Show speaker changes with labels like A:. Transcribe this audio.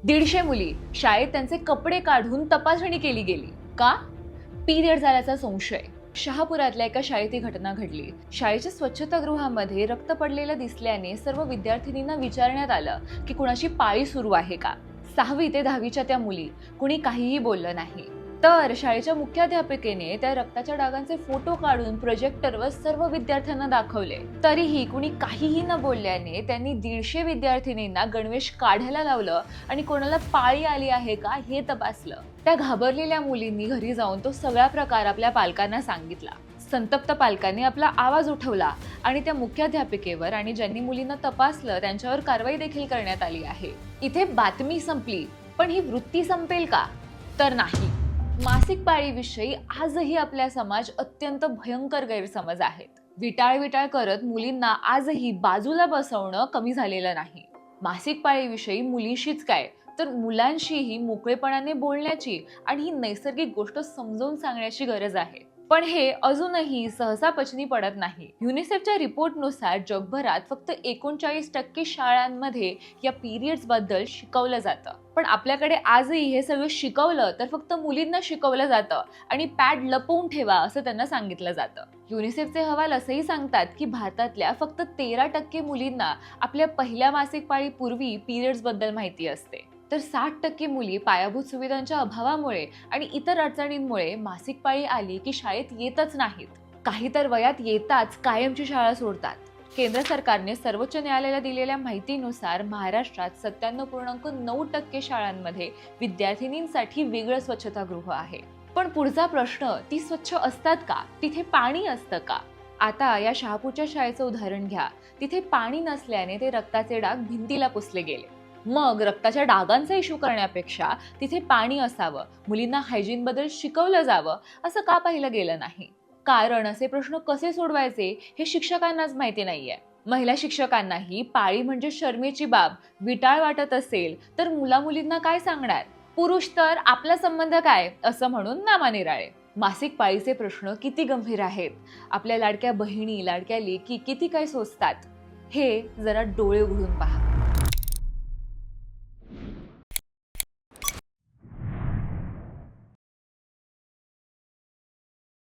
A: 150 मुली शाळेत त्यांचे कपडे काढून तपासणी केली गेली का? पिरियड झाल्याचा संशय. शहापुरातल्या एका शाळेत ही घटना घडली. शाळेच्या स्वच्छतागृहामध्ये रक्त पडलेलं दिसल्याने सर्व विद्यार्थिनींना विचारण्यात आलं की कुणाची पाळी सुरू आहे का. 6वी ते 10वीच्या त्या मुली, कुणी काहीही बोललं नाही. तर शाळेच्या मुख्याध्यापिकेने त्या रक्ताच्या डागांचे फोटो काढून प्रोजेक्टरवर सर्व विद्यार्थ्यांना दाखवले. तरीही कुणी काहीही न बोलल्याने त्यांनी 150 विद्यार्थिनींना गणवेश काढायला लावलं आणि कोणाला पाळी आली आहे का हे तपासलं. त्या घाबरलेल्या मुलींनी घरी जाऊन तो सगळा प्रकार आपल्या पालकांना सांगितला. संतप्त पालकांनी आपला आवाज उठवला आणि त्या मुख्याध्यापिकेवर आणि ज्यांनी मुलींना तपासलं त्यांच्यावर कारवाई देखील करण्यात आली आहे. इथे बातमी संपली, पण ही वृत्ती संपेल का? तर नाही. मासिक पाळीविषयी आजही आपला समाज अत्यंत भयंकर गैरसमज आहेत. विटाळ करत मुलींना आजही बाजूला बसवणं कमी झालेलं नाही. मासिक पाळीविषयी मुलींशीच काय तर मुलांशीही मोकळेपणाने बोलण्याची आणि ही नैसर्गिक गोष्ट समजावून सांगण्याची गरज आहे. पण हे अजूनही सहसा पचनी पडत नाही. युनिसेफच्या रिपोर्टनुसार जगभरात फक्त 39% शाळांमध्ये या पिरियड्स बद्दल शिकवलं जातं. पण आपल्याकडे आजही हे सगळं शिकवलं तर फक्त मुलींना शिकवलं जातं आणि पॅड लपवून ठेवा असं त्यांना सांगितलं जातं. युनिसेफचे अहवाल असंही सांगतात की भारतातल्या फक्त 13% मुलींना आपल्या पहिल्या मासिक पाळीपूर्वी पिरियड्स बद्दल माहिती असते. तर 60% मुली पायाभूत सुविधांच्या अभावामुळे आणि इतर अडचणींमुळे मासिक पाळी आली की शाळेत येतच नाहीत. काही तर वयात येताच कायमची शाळा सोडतात. केंद्र सरकारने सर्वोच्च न्यायालयाला दिलेल्या माहितीनुसार महाराष्ट्रात 97.9% शाळांमध्ये विद्यार्थिनींसाठी वेगळं स्वच्छतागृह आहे. पण पुढचा प्रश्न, ती स्वच्छ असतात का? तिथे पाणी असतं का? आता या शहापूरच्या शाळेचं उदाहरण घ्या. तिथे पाणी नसल्याने ते रक्ताचे डाग भिंतीला पुसले गेले. मग रक्ताच्या डागांचा इश्यू करण्यापेक्षा तिथे पाणी असावं, मुलींना हायजीन बद्दल शिकवलं जावं असं का पाहिलं गेलं नाही? कारण असे प्रश्न कसे सोडवायचे हे शिक्षकांनाच माहिती नाहीये. महिला शिक्षकांनाही पाळी म्हणजे शर्मेची बाब विटाळ वाटत असेल तर मुलींना काय सांगणार? पुरुष तर आपला संबंध काय असं म्हणून नामानिराळे. मासिक पाळीचे प्रश्न किती गंभीर आहेत. आपल्या लाडक्या बहिणी, लाडक्या लेकी किती काय सोचतात हे जरा डोळे उघडून पहा.